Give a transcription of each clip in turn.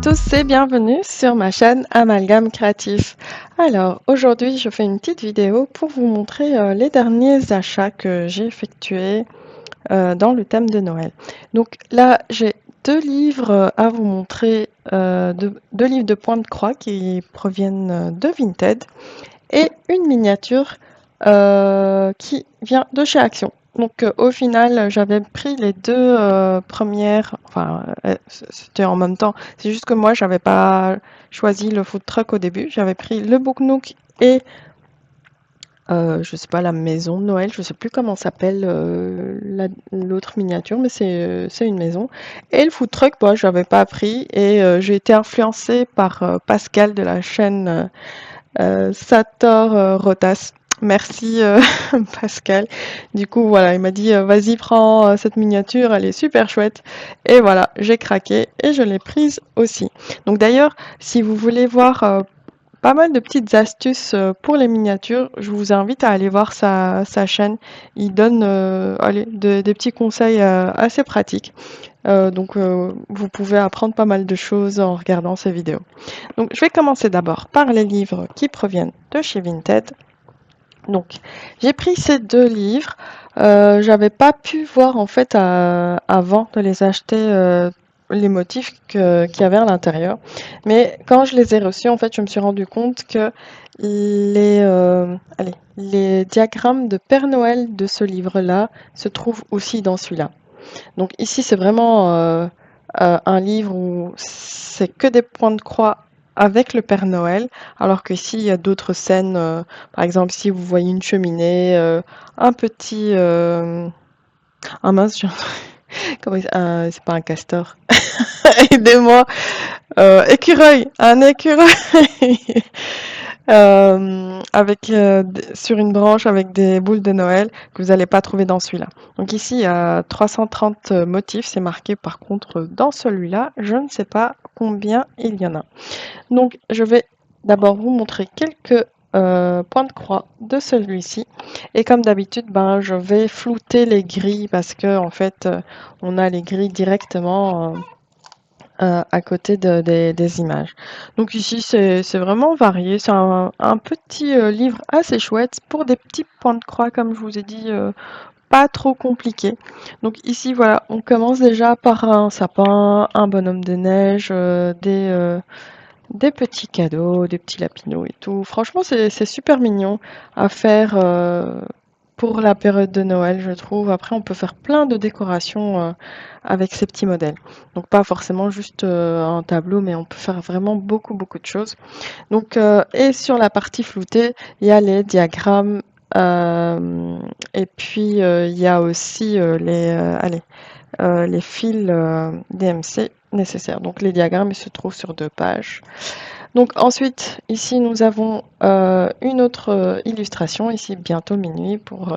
tous et bienvenue sur ma chaîne Amalgame Créatif. Alors aujourd'hui je fais une petite vidéo pour vous montrer les derniers achats que j'ai effectués dans le thème de Noël. Donc là j'ai deux livres à vous montrer, deux livres de pointe de croix qui proviennent de Vinted et une miniature qui vient de chez Action. Donc au final, j'avais pris les deux premières, enfin c'était en même temps. C'est juste que moi, j'avais pas choisi le food truck au début. J'avais pris le Book Nook et je sais pas, la maison de Noël. Je sais plus comment s'appelle l'autre miniature, mais c'est une maison. Et le food truck, moi, j'avais pas pris et j'ai été influencée par Pascal de la chaîne Sator Rotas. Merci Pascal. Du coup, voilà, il m'a dit vas-y, prends cette miniature, elle est super chouette. Et voilà, j'ai craqué et je l'ai prise aussi. Donc d'ailleurs, si vous voulez voir pas mal de petites astuces pour les miniatures, je vous invite à aller voir sa chaîne. Il donne des petits conseils assez pratiques. Vous pouvez apprendre pas mal de choses en regardant ces vidéos. Donc, je vais commencer d'abord par les livres qui proviennent de chez Vinted. Donc, j'ai pris ces deux livres. J'avais pas pu voir en fait avant de les acheter les motifs qu'il y avait à l'intérieur. Mais quand je les ai reçus, en fait, je me suis rendu compte que les diagrammes de Père Noël de ce livre-là se trouvent aussi dans celui-là. Donc ici, c'est vraiment un livre où c'est que des points de croix avec le Père Noël, alors que ici, il y a d'autres scènes. Par exemple, si vous voyez une cheminée, un petit... ah mince, c'est pas un castor. Aidez-moi. Écureuil, un écureuil. Sur une branche avec des boules de Noël que vous n'allez pas trouver dans celui-là. Donc ici, il y a 330 motifs, c'est marqué par contre dans celui-là. Je ne sais pas combien il y en a. Donc je vais d'abord vous montrer quelques points de croix de celui-ci. Et comme d'habitude, ben, je vais flouter les grilles parce que en fait, on a les grilles directement à côté des images. Donc ici, c'est vraiment varié. C'est un petit livre assez chouette pour des petits points de croix, comme je vous ai dit, pas trop compliqué. Donc ici, voilà, on commence déjà par un sapin, un bonhomme de neige, des petits cadeaux, des petits lapinaux et tout. Franchement, c'est super mignon à faire pour la période de Noël, je trouve. Après, on peut faire plein de décorations avec ces petits modèles. Donc, pas forcément juste un tableau, mais on peut faire vraiment beaucoup, beaucoup de choses. Donc, et sur la partie floutée, il y a les diagrammes. Et puis, il y a aussi les fils DMC nécessaires. Donc, les diagrammes, ils se trouvent sur 2 pages. Donc ensuite, ici, nous avons une autre illustration, ici, bientôt minuit, pour...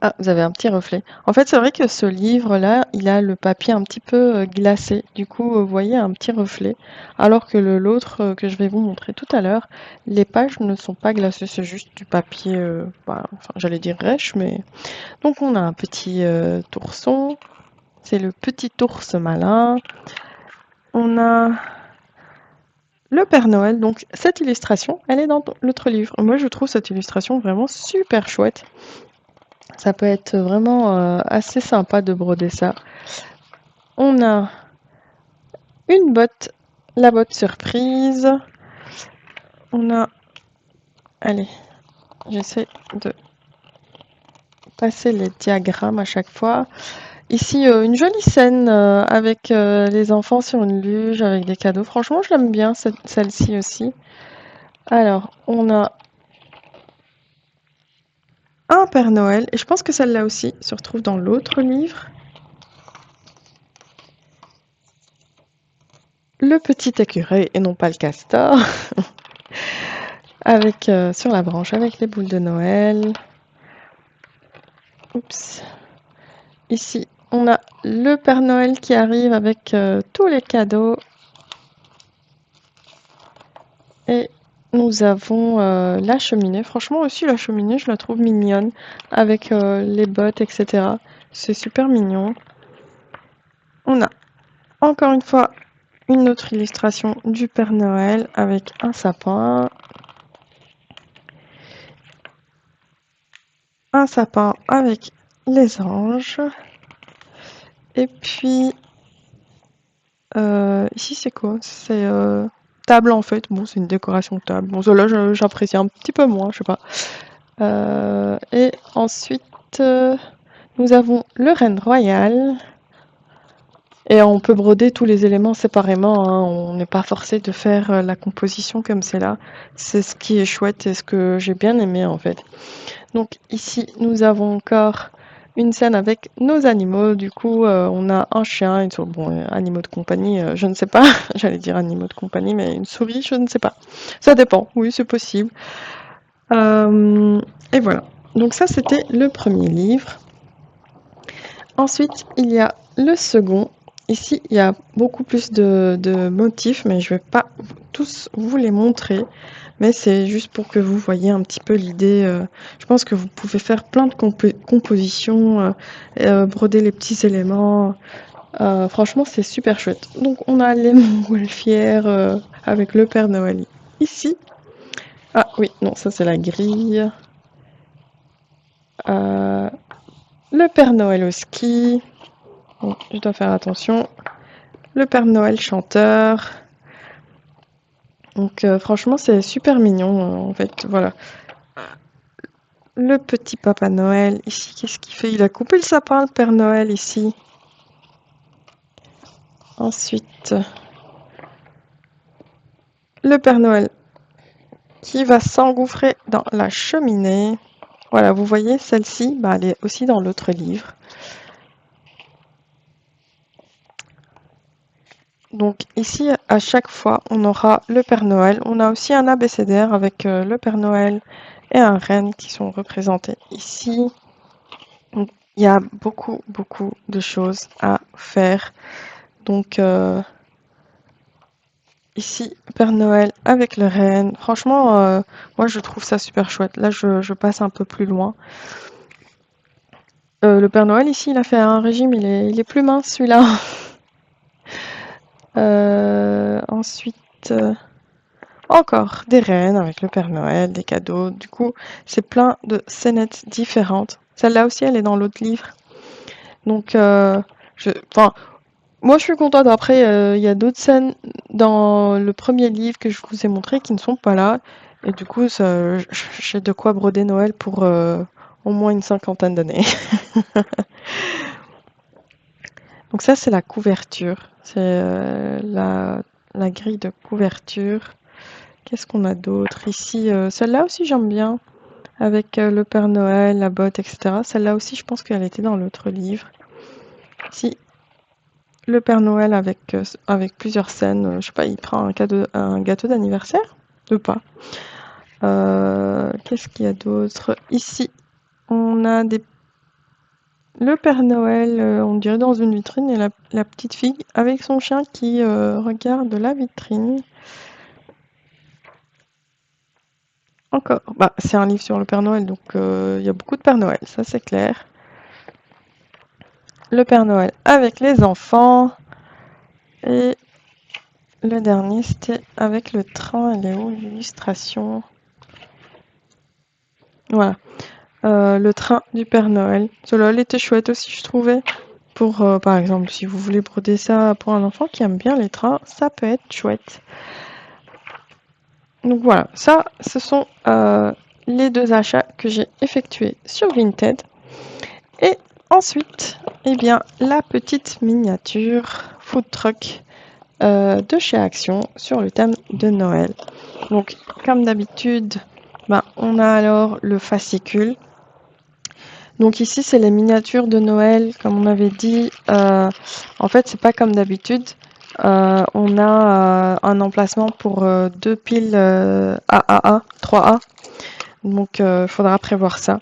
Ah, vous avez un petit reflet. En fait, c'est vrai que ce livre-là, il a le papier un petit peu glacé. Du coup, vous voyez un petit reflet. Alors que l'autre que je vais vous montrer tout à l'heure, les pages ne sont pas glacées, c'est juste du papier, enfin, j'allais dire rêche, mais... Donc on a un petit ourson. C'est le petit ours malin. On a le Père Noël, donc cette illustration, elle est dans l'autre livre. Moi, je trouve cette illustration vraiment super chouette. Ça peut être vraiment assez sympa de broder ça. On a une botte, la botte surprise. On a... Allez, j'essaie de passer les diagrammes à chaque fois. Ici, une jolie scène avec les enfants sur une luge, avec des cadeaux. Franchement, je l'aime bien, celle-ci aussi. Alors, on a un Père Noël, et je pense que celle-là aussi se retrouve dans l'autre livre. Le petit écureuil et non pas le castor, avec sur la branche avec les boules de Noël. Oups. Ici, on a le Père Noël qui arrive avec tous les cadeaux. Et nous avons la cheminée. Franchement aussi, la cheminée, je la trouve mignonne, avec les bottes, etc. C'est super mignon. On a encore une fois une autre illustration du Père Noël avec un sapin. Un sapin avec les anges. Et puis, ici c'est quoi? C'est table en fait. Bon, c'est une décoration de table. Bon, celle-là j'apprécie un petit peu moins, je sais pas. Et ensuite, nous avons le Reine Royale. Et on peut broder tous les éléments séparément, hein. On n'est pas forcé de faire la composition comme c'est là. C'est ce qui est chouette et ce que j'ai bien aimé en fait. Donc ici, nous avons encore une scène avec nos animaux. Du coup, on a un chien, une souris. Bon, animaux de compagnie, je ne sais pas. J'allais dire animaux de compagnie, mais une souris, je ne sais pas. Ça dépend. Oui, c'est possible. Et voilà. Donc ça, c'était le premier livre. Ensuite, il y a le second. Ici, il y a beaucoup plus de motifs, mais je ne vais pas tous vous les montrer. Mais c'est juste pour que vous voyez un petit peu l'idée. Je pense que vous pouvez faire plein de compositions, broder les petits éléments. Franchement, c'est super chouette. Donc, on a les montgolfières avec le Père Noël ici. Ah oui, non, ça c'est la grille. Le Père Noël au ski. Bon, je dois faire attention. Le Père Noël chanteur. Donc franchement, c'est super mignon en fait. Voilà. Le petit Papa Noël, ici, qu'est-ce qu'il fait? Il a coupé le sapin, le Père Noël, ici. Ensuite, le Père Noël qui va s'engouffrer dans la cheminée. Voilà, vous voyez, celle-ci, bah, elle est aussi dans l'autre livre. Donc ici, à chaque fois, on aura le Père Noël. On a aussi un abécédaire avec le Père Noël et un renne qui sont représentés ici. Donc, il y a beaucoup, beaucoup de choses à faire. Donc, ici, Père Noël avec le renne. Franchement, moi, je trouve ça super chouette. Là, je passe un peu plus loin. Le Père Noël, ici, il a fait un régime. Il est plus mince, celui-là. Ensuite, encore des rennes avec le Père Noël, des cadeaux. Du coup, c'est plein de scénettes différentes. Celle-là aussi, elle est dans l'autre livre. Donc, enfin, moi, je suis contente. Après, il y a d'autres scènes dans le premier livre que je vous ai montré qui ne sont pas là. Et du coup, j'ai de quoi broder Noël pour au moins une cinquantaine d'années. Donc ça, c'est la couverture. C'est la grille de couverture. Qu'est-ce qu'on a d'autre ici? Celle-là aussi, j'aime bien. Avec le Père Noël, la botte, etc. Celle-là aussi, je pense qu'elle était dans l'autre livre. Ici, le Père Noël avec plusieurs scènes. Je sais pas, il prend un gâteau d'anniversaire ou pas? Qu'est-ce qu'il y a d'autre? Ici, on a le Père Noël, on dirait dans une vitrine, et la petite fille avec son chien qui regarde la vitrine. Encore, bah, c'est un livre sur le Père Noël, donc il y a beaucoup de Père Noël, ça c'est clair. Le Père Noël avec les enfants. Et le dernier, c'était avec le train. Elle est où l'illustration? Voilà. Le train du Père Noël. Cela, elle était chouette aussi, je trouvais. Pour, par exemple, si vous voulez broder ça pour un enfant qui aime bien les trains, ça peut être chouette. Donc voilà, ça, ce sont les deux achats que j'ai effectués sur Vinted. Et ensuite, eh bien, la petite miniature food truck de chez Action sur le thème de Noël. Donc, comme d'habitude, ben, on a alors le fascicule. Donc ici, c'est les miniatures de Noël, comme on avait dit. En fait, c'est pas comme d'habitude. On a un emplacement pour deux piles AAA, 3A. Donc, il faudra prévoir ça.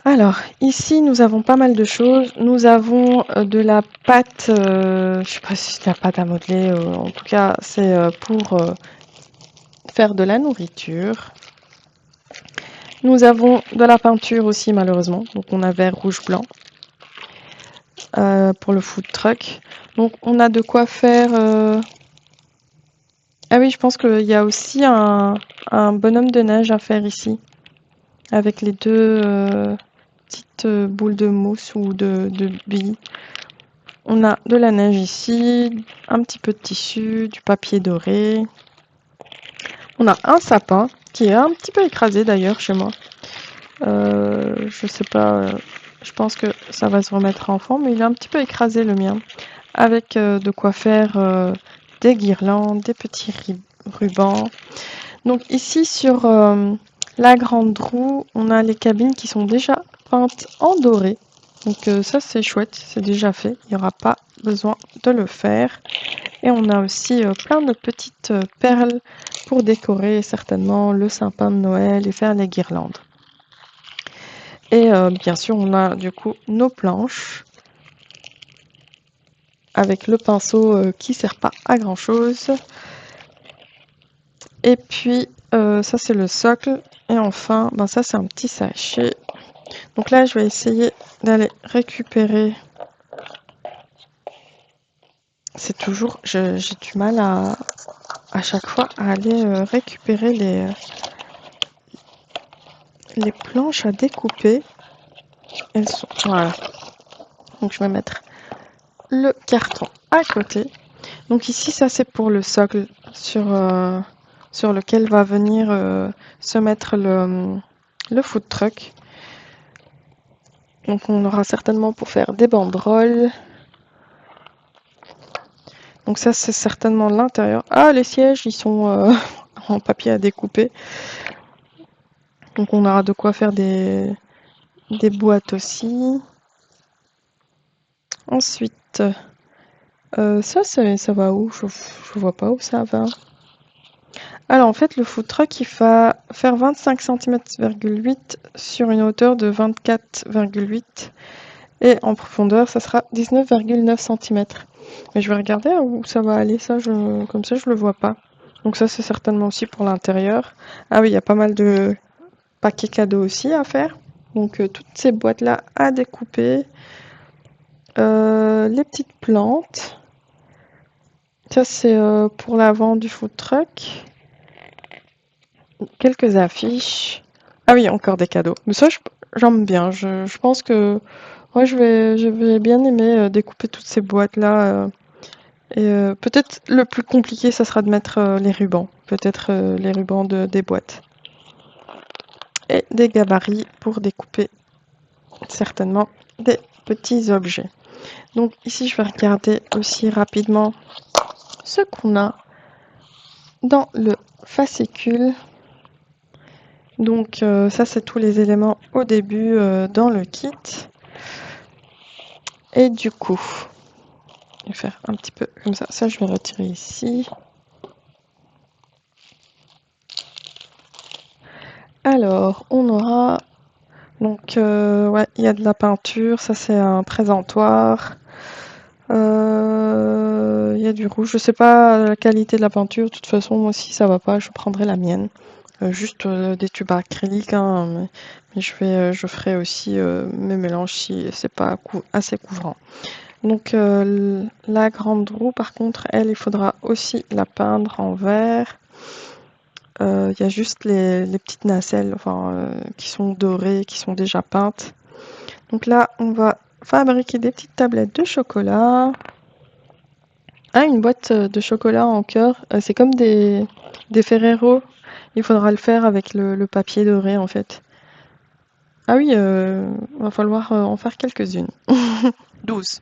Alors, ici, nous avons pas mal de choses. Nous avons de la pâte, je sais pas si c'est de la pâte à modeler, en tout cas, c'est pour faire de la nourriture. Nous avons de la peinture aussi, malheureusement. Donc, on a vert, rouge, blanc. pour le food truck. Donc on a de quoi faire... Ah oui, je pense qu'il y a aussi un bonhomme de neige à faire ici, avec les deux petites boules de mousse ou de billes. On a de la neige ici, un petit peu de tissu, du papier doré. On a un sapin qui est un petit peu écrasé d'ailleurs chez moi. Je sais pas, je pense que ça va se remettre en forme, mais il est un petit peu écrasé le mien. Avec de quoi faire des guirlandes, des petits rubans. Donc ici sur la grande roue, on a les cabines qui sont déjà peintes en doré. Donc ça c'est chouette, c'est déjà fait, il n'y aura pas besoin de le faire. Et on a aussi plein de petites perles pour décorer certainement le sapin de Noël et faire les guirlandes. Et bien sûr on a du coup nos planches avec le pinceau qui sert pas à grand chose. Et puis ça c'est le socle. Et enfin, ben ça c'est un petit sachet. Donc là je vais essayer d'aller récupérer. C'est toujours, j'ai du mal à chaque fois à aller récupérer les planches à découper. Elles sont, voilà. Donc je vais mettre le carton à côté. Donc ici ça c'est pour le socle sur lequel va venir se mettre le food truck. Donc on aura certainement pour faire des banderoles. Donc ça c'est certainement l'intérieur. Ah les sièges ils sont en papier à découper. Donc on aura de quoi faire des boîtes aussi. Ensuite, ça va où? Je vois pas où ça va. Alors en fait le food truck il va faire 25 cm,8 sur une hauteur de 24,8 et en profondeur ça sera 19,9 cm. Mais je vais regarder où ça va aller, ça comme ça je le vois pas. Donc ça c'est certainement aussi pour l'intérieur. Ah oui, il y a pas mal de paquets cadeaux aussi à faire. Donc toutes ces boîtes là à découper. Les petites plantes. Ça c'est pour l'avant du food truck. Quelques affiches. Ah oui, encore des cadeaux. Mais ça, j'aime bien. Je pense que moi, je vais bien aimer découper toutes ces boîtes-là. Et peut-être le plus compliqué, ça sera de mettre les rubans. Peut-être les rubans des boîtes. Et des gabarits pour découper certainement des petits objets. Donc ici, je vais regarder aussi rapidement ce qu'on a dans le fascicule. Donc ça c'est tous les éléments au début dans le kit. Et du coup, je vais faire un petit peu comme ça. Ça je vais retirer ici. Alors on aura donc ouais, il y a de la peinture. Ça c'est un présentoir. Il y a du rouge. Je sais pas la qualité de la peinture. De toute façon moi si ça va pas, je prendrai la mienne. Juste des tubes acryliques, hein, mais je ferai aussi mes mélanges si c'est pas assez couvrant. Donc la grande roue, par contre, elle, il faudra aussi la peindre en vert. Il y a juste les petites nacelles, enfin, qui sont dorées, qui sont déjà peintes. Donc là, on va fabriquer des petites tablettes de chocolat. Ah, une boîte de chocolat en cœur. C'est comme des Ferrero. Il faudra le faire avec le papier doré, en fait. Ah oui, va falloir en faire quelques-unes. 12.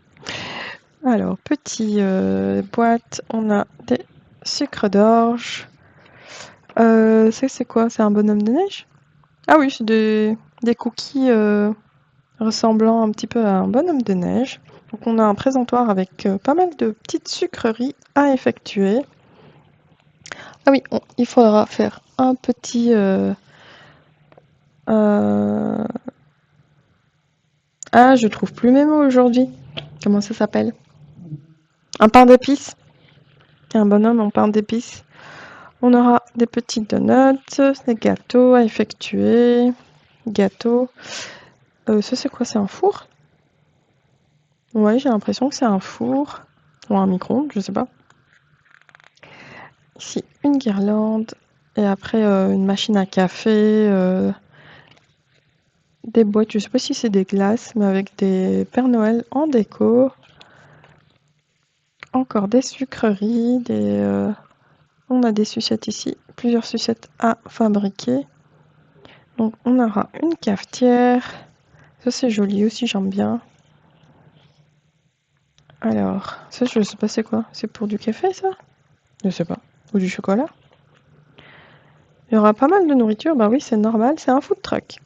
Alors, petit boîte, on a des sucres d'orge. C'est quoi? C'est un bonhomme de neige? Ah oui, c'est des cookies ressemblant un petit peu à un bonhomme de neige. Donc on a un présentoir avec pas mal de petites sucreries à effectuer. Ah oui, il faudra faire un petit... Ah, je trouve plus mes mots aujourd'hui. Comment ça s'appelle? Un pain d'épices. Un bonhomme en pain d'épices. On aura des petits donuts, des gâteaux à effectuer. Gâteaux. Ça c'est quoi? C'est un four? Ouais, j'ai l'impression que c'est un four ou un micro-ondes, je sais pas. Ici, une guirlande et après une machine à café, des boîtes, je sais pas si c'est des glaces, mais avec des Pères Noël en déco. Encore des sucreries, on a des sucettes ici, plusieurs sucettes à fabriquer. Donc on aura une cafetière. Ça c'est joli aussi, j'aime bien. Alors, ça je sais pas c'est quoi. C'est pour du café ça? Je sais pas. Ou du chocolat? Il y aura pas mal de nourriture, bah oui c'est normal, c'est un food truck.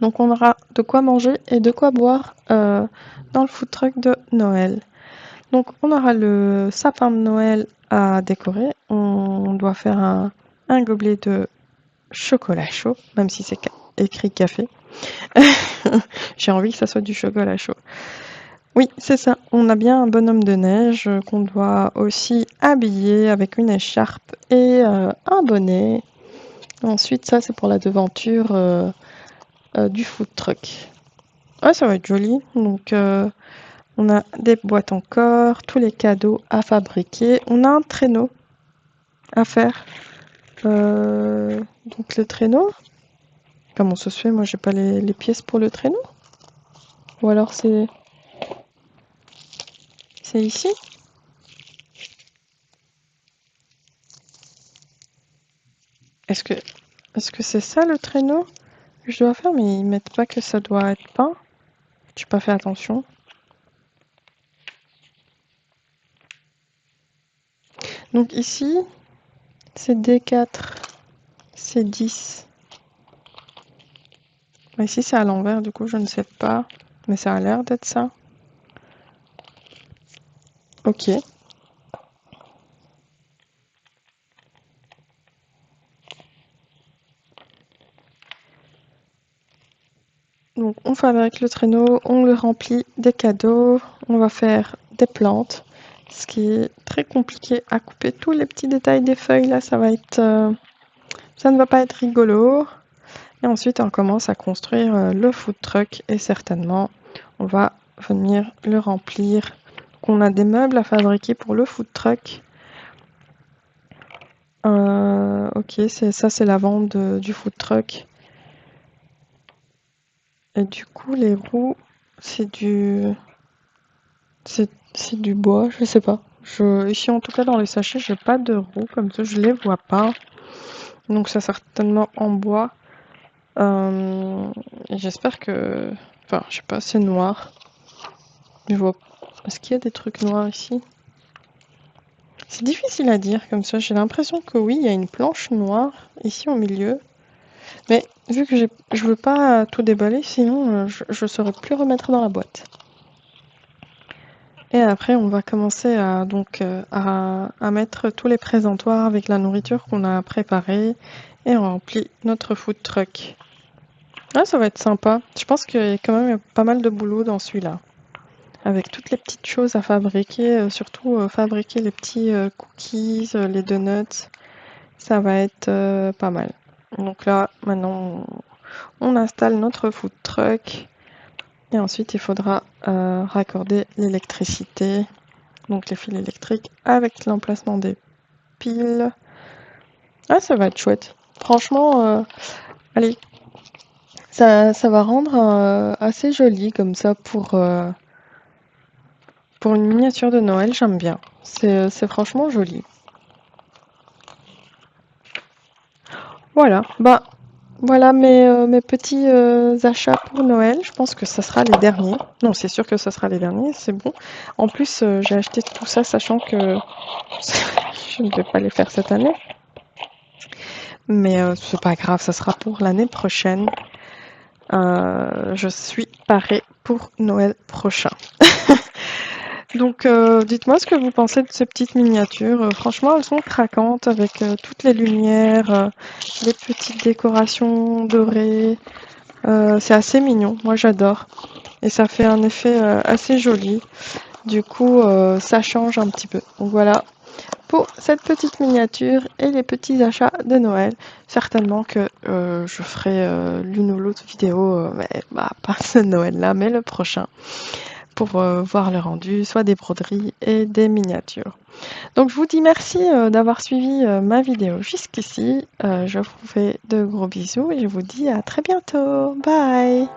Donc on aura de quoi manger et de quoi boire dans le food truck de Noël. Donc on aura le sapin de Noël à décorer. On doit faire un gobelet de chocolat chaud, même si c'est écrit café. J'ai envie que ça soit du chocolat chaud. Oui, c'est ça. On a bien un bonhomme de neige qu'on doit aussi habiller avec une écharpe et un bonnet. Ensuite, ça, c'est pour la devanture du food truck. Ouais, ça va être joli. Donc, on a des boîtes encore, tous les cadeaux à fabriquer. On a un traîneau à faire. Donc, le traîneau, comment ça se fait? Moi, j'ai pas les pièces pour le traîneau. Ou alors, c'est ici? Est-ce que est-ce que c'est ça le traîneau que je dois faire? Mais ils mettent pas que ça doit être peint. J'ai pas fait attention. Donc ici, c'est D4, c'est 10. Ici, c'est à l'envers, du coup, je ne sais pas. Mais ça a l'air d'être ça. Ok. Donc on fabrique le traîneau, on le remplit des cadeaux, on va faire des plantes. Ce qui est très compliqué à couper tous les petits détails des feuilles, là, ça va être... ça ne va pas être rigolo. Et ensuite, on commence à construire le food truck et certainement, on va venir le remplir. Donc, on a des meubles à fabriquer pour le food truck. Ok, ça c'est la vente du food truck. Et du coup, les roues, c'est c'est du bois, je sais pas. Ici, en tout cas, dans les sachets, j'ai pas de roues comme ça, je les vois pas. Donc, c'est certainement en bois. Et j'espère que... Enfin, je sais pas, c'est noir. Je vois... Est-ce qu'il y a des trucs noirs ici? C'est difficile à dire comme ça. J'ai l'impression que oui, il y a une planche noire ici au milieu. Mais vu que je veux pas tout déballer, sinon je saurais plus remettre dans la boîte. Et après, on va commencer à mettre tous les présentoirs avec la nourriture qu'on a préparée et on remplit notre food truck. Ah, ça va être sympa. Je pense qu'il y a quand même pas mal de boulot dans celui-là. Avec toutes les petites choses à fabriquer, surtout fabriquer les petits cookies, les donuts, ça va être pas mal. Donc là, maintenant, on installe notre food truck et ensuite il faudra raccorder l'électricité, donc les fils électriques avec l'emplacement des piles. Ah, ça va être chouette. Franchement, allez, ça va rendre assez joli comme ça pour une miniature de Noël, j'aime bien. C'est franchement joli. Voilà, bah voilà mes petits achats pour Noël. Je pense que ça sera les derniers. Non, c'est sûr que ça sera les derniers, c'est bon. En plus, j'ai acheté tout ça sachant que je ne vais pas les faire cette année. Mais c'est pas grave, ça sera pour l'année prochaine. Je suis parée pour Noël prochain. Donc, dites-moi ce que vous pensez de ces petites miniatures. Franchement, elles sont craquantes avec toutes les lumières, les petites décorations dorées. C'est assez mignon, moi j'adore. Et ça fait un effet assez joli. Du coup, ça change un petit peu. Donc voilà, pour cette petite miniature et les petits achats de Noël. Certainement que je ferai l'une ou l'autre vidéo, mais bah, pas ce Noël-là, mais le prochain, pour voir le rendu, soit des broderies et des miniatures. Donc je vous dis merci d'avoir suivi ma vidéo jusqu'ici. Je vous fais de gros bisous et je vous dis à très bientôt. Bye!